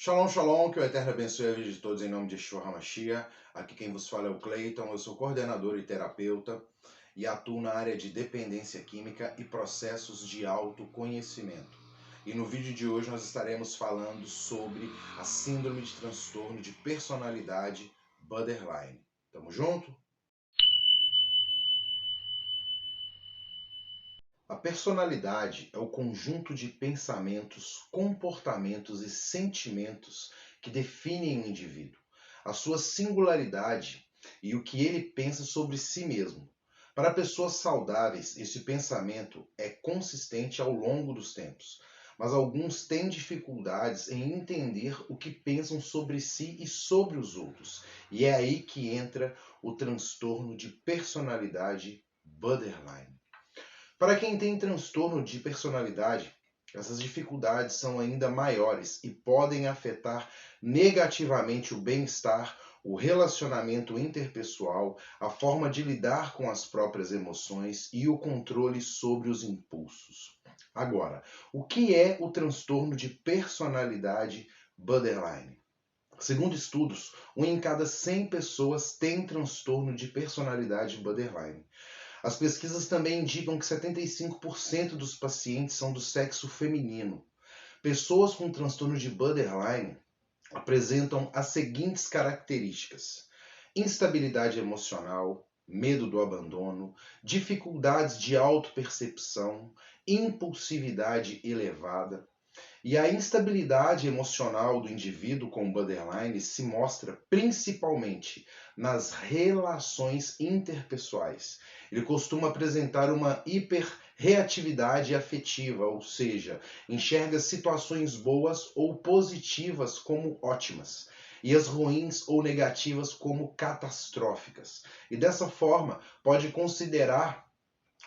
Shalom, shalom, que o Eterno abençoe a vida de todos em nome de Yeshua HaMashiach. Aqui quem vos fala é o Cleiton, eu sou coordenador e terapeuta e atuo na área de dependência química e processos de autoconhecimento. E no vídeo de hoje nós estaremos falando sobre a síndrome de transtorno de personalidade borderline. Tamo junto? A personalidade é o conjunto de pensamentos, comportamentos e sentimentos que definem o indivíduo, a sua singularidade e o que ele pensa sobre si mesmo. Para pessoas saudáveis, esse pensamento é consistente ao longo dos tempos, mas alguns têm dificuldades em entender o que pensam sobre si e sobre os outros, e é aí que entra o transtorno de personalidade borderline. Para quem tem transtorno de personalidade, essas dificuldades são ainda maiores e podem afetar negativamente o bem-estar, o relacionamento interpessoal, a forma de lidar com as próprias emoções e o controle sobre os impulsos. Agora, o que é o transtorno de personalidade borderline? Segundo estudos, 1 em cada 100 pessoas tem transtorno de personalidade borderline. As pesquisas também indicam que 75% dos pacientes são do sexo feminino. Pessoas com transtorno de borderline apresentam as seguintes características: instabilidade emocional, medo do abandono, dificuldades de autopercepção, impulsividade elevada. E a instabilidade emocional do indivíduo com borderline se mostra principalmente nas relações interpessoais. Ele costuma apresentar uma hiperreatividade afetiva, ou seja, enxerga situações boas ou positivas como ótimas e as ruins ou negativas como catastróficas. E dessa forma, pode considerar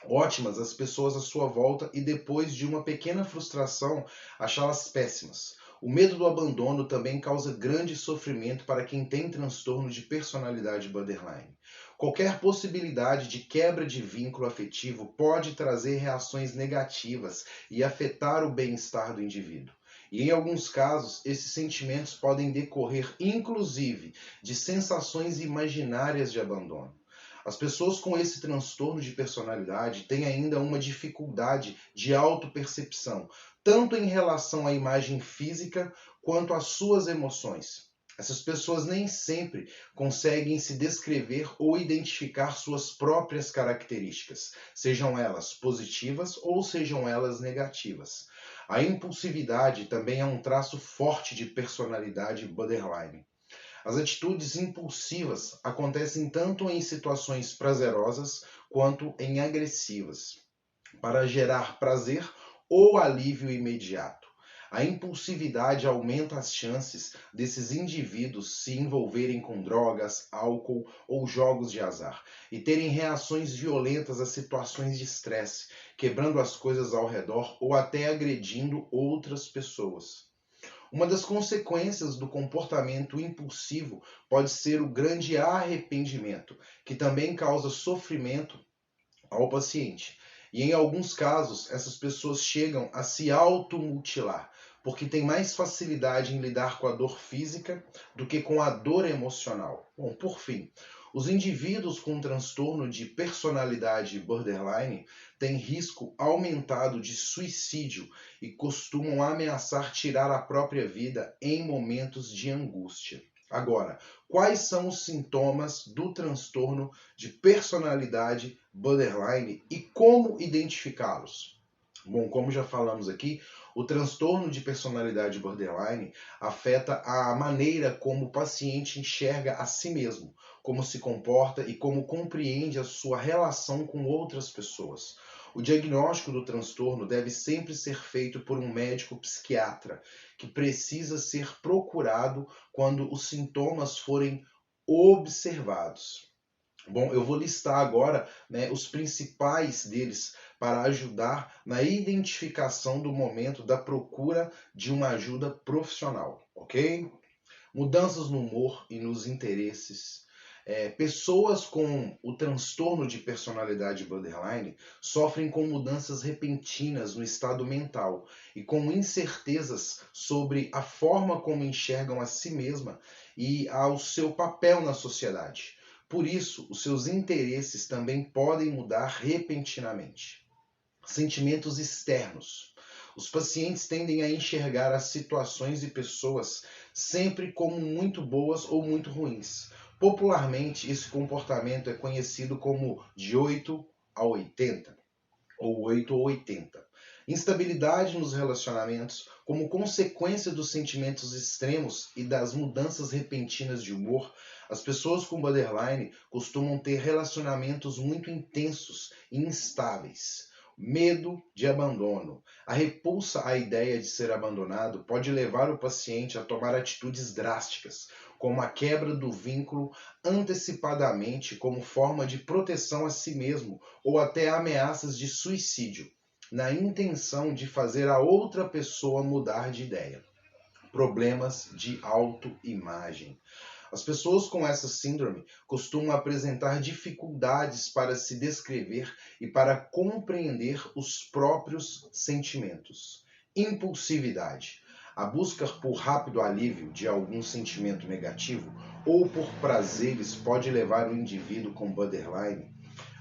ótimas as pessoas à sua volta e depois de uma pequena frustração achá-las péssimas. O medo do abandono também causa grande sofrimento para quem tem transtorno de personalidade borderline. Qualquer possibilidade de quebra de vínculo afetivo pode trazer reações negativas e afetar o bem-estar do indivíduo. E em alguns casos, esses sentimentos podem decorrer inclusive de sensações imaginárias de abandono. As pessoas com esse transtorno de personalidade têm ainda uma dificuldade de autopercepção, tanto em relação à imagem física quanto às suas emoções. Essas pessoas nem sempre conseguem se descrever ou identificar suas próprias características, sejam elas positivas ou sejam elas negativas. A impulsividade também é um traço forte de personalidade borderline. As atitudes impulsivas acontecem tanto em situações prazerosas quanto em agressivas, para gerar prazer ou alívio imediato. A impulsividade aumenta as chances desses indivíduos se envolverem com drogas, álcool ou jogos de azar e terem reações violentas a situações de estresse, quebrando as coisas ao redor ou até agredindo outras pessoas. Uma das consequências do comportamento impulsivo pode ser o grande arrependimento, que também causa sofrimento ao paciente. E em alguns casos, essas pessoas chegam a se automutilar, porque têm mais facilidade em lidar com a dor física do que com a dor emocional. Bom, por fim, os indivíduos com transtorno de personalidade borderline têm risco aumentado de suicídio e costumam ameaçar tirar a própria vida em momentos de angústia. Agora, quais são os sintomas do transtorno de personalidade borderline e como identificá-los? Bom, como já falamos aqui, o transtorno de personalidade borderline afeta a maneira como o paciente enxerga a si mesmo, como se comporta e como compreende a sua relação com outras pessoas. O diagnóstico do transtorno deve sempre ser feito por um médico psiquiatra, que precisa ser procurado quando os sintomas forem observados. Bom, eu vou listar agora, os principais deles para ajudar na identificação do momento da procura de uma ajuda profissional, ok? Mudanças no humor e nos interesses, Pessoas com o transtorno de personalidade borderline sofrem com mudanças repentinas no estado mental e com incertezas sobre a forma como enxergam a si mesma e ao seu papel na sociedade. Por isso, os seus interesses também podem mudar repentinamente. Sentimentos externos. Os pacientes tendem a enxergar as situações e pessoas sempre como muito boas ou muito ruins. Popularmente, esse comportamento é conhecido como de 8 a 80, ou 8 ou 80. Instabilidade nos relacionamentos, como consequência dos sentimentos extremos e das mudanças repentinas de humor, as pessoas com borderline costumam ter relacionamentos muito intensos e instáveis. Medo de abandono. A repulsa à ideia de ser abandonado pode levar o paciente a tomar atitudes drásticas, como a quebra do vínculo antecipadamente como forma de proteção a si mesmo ou até ameaças de suicídio, na intenção de fazer a outra pessoa mudar de ideia. Problemas de autoimagem. As pessoas com essa síndrome costumam apresentar dificuldades para se descrever e para compreender os próprios sentimentos. Impulsividade. A busca por rápido alívio de algum sentimento negativo ou por prazeres pode levar o indivíduo com borderline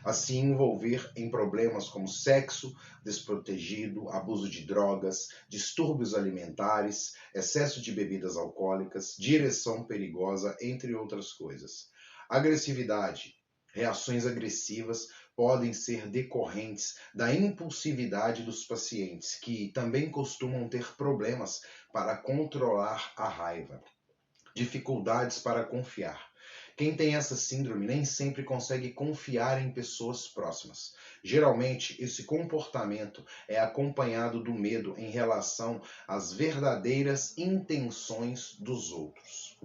a se envolver em problemas como sexo desprotegido, abuso de drogas, distúrbios alimentares, excesso de bebidas alcoólicas, direção perigosa, entre outras coisas. Agressividade. Reações agressivas podem ser decorrentes da impulsividade dos pacientes, que também costumam ter problemas para controlar a raiva. Dificuldades para confiar. Quem tem essa síndrome nem sempre consegue confiar em pessoas próximas. Geralmente, esse comportamento é acompanhado do medo em relação às verdadeiras intenções dos outros.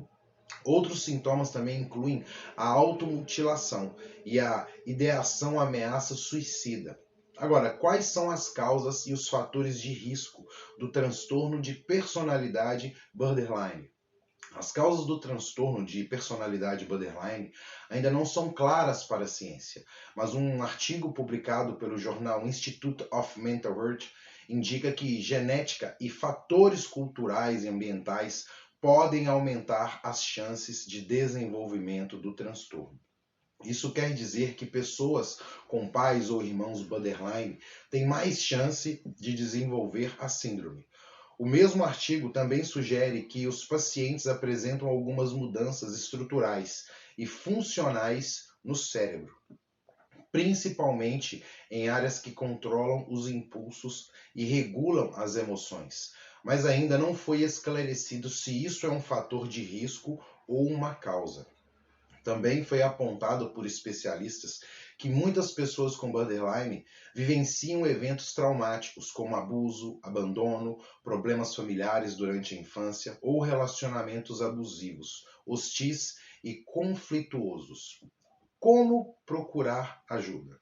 Outros sintomas também incluem a automutilação e a ideação ameaça suicida. Agora, quais são as causas e os fatores de risco do transtorno de personalidade borderline? As causas do transtorno de personalidade borderline ainda não são claras para a ciência, mas um artigo publicado pelo jornal Institute of Mental Health indica que genética e fatores culturais e ambientais podem aumentar as chances de desenvolvimento do transtorno. Isso quer dizer que pessoas com pais ou irmãos borderline têm mais chance de desenvolver a síndrome. O mesmo artigo também sugere que os pacientes apresentam algumas mudanças estruturais e funcionais no cérebro, principalmente em áreas que controlam os impulsos e regulam as emoções, mas ainda não foi esclarecido se isso é um fator de risco ou uma causa. Também foi apontado por especialistas que muitas pessoas com borderline vivenciam eventos traumáticos, como abuso, abandono, problemas familiares durante a infância ou relacionamentos abusivos, hostis e conflituosos. Como procurar ajuda?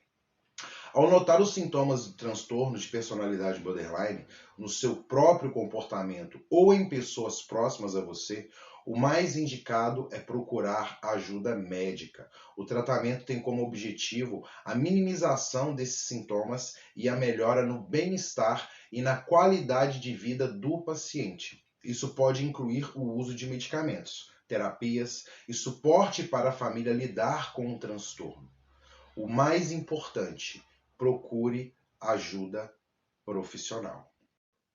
Ao notar os sintomas do transtorno de personalidade borderline no seu próprio comportamento ou em pessoas próximas a você, o mais indicado é procurar ajuda médica. O tratamento tem como objetivo a minimização desses sintomas e a melhora no bem-estar e na qualidade de vida do paciente. Isso pode incluir o uso de medicamentos, terapias e suporte para a família lidar com o transtorno. O mais importante, procure ajuda profissional.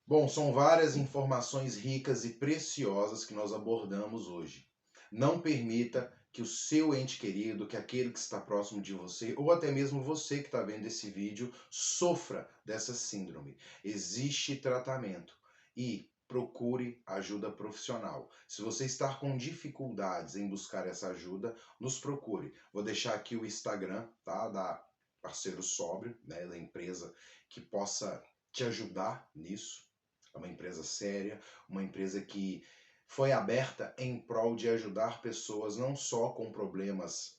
Bom, são várias informações ricas e preciosas que nós abordamos hoje. Não permita que o seu ente querido, que aquele que está próximo de você, ou até mesmo você que está vendo esse vídeo, sofra dessa síndrome. Existe tratamento e procure ajuda profissional. Se você está com dificuldades em buscar essa ajuda, nos procure. Vou deixar aqui o Instagram, tá, da Parceiro Sóbrio, né, da empresa que possa te ajudar nisso. É uma empresa séria, uma empresa que foi aberta em prol de ajudar pessoas não só com problemas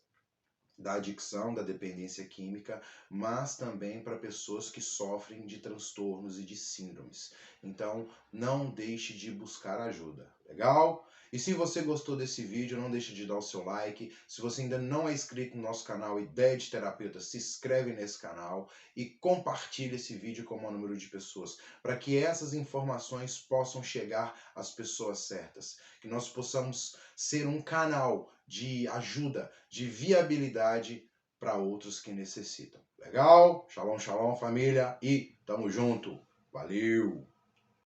da adicção, da dependência química, mas também para pessoas que sofrem de transtornos e de síndromes. Então, não deixe de buscar ajuda. Legal? E se você gostou desse vídeo, não deixe de dar o seu like. Se você ainda não é inscrito no nosso canal Ideia de Terapeuta, se inscreve nesse canal e compartilhe esse vídeo com o maior número de pessoas, para que essas informações possam chegar às pessoas certas, que nós possamos ser um canal de ajuda, de viabilidade para outros que necessitam. Legal? Shalom, shalom, família, e tamo junto. Valeu!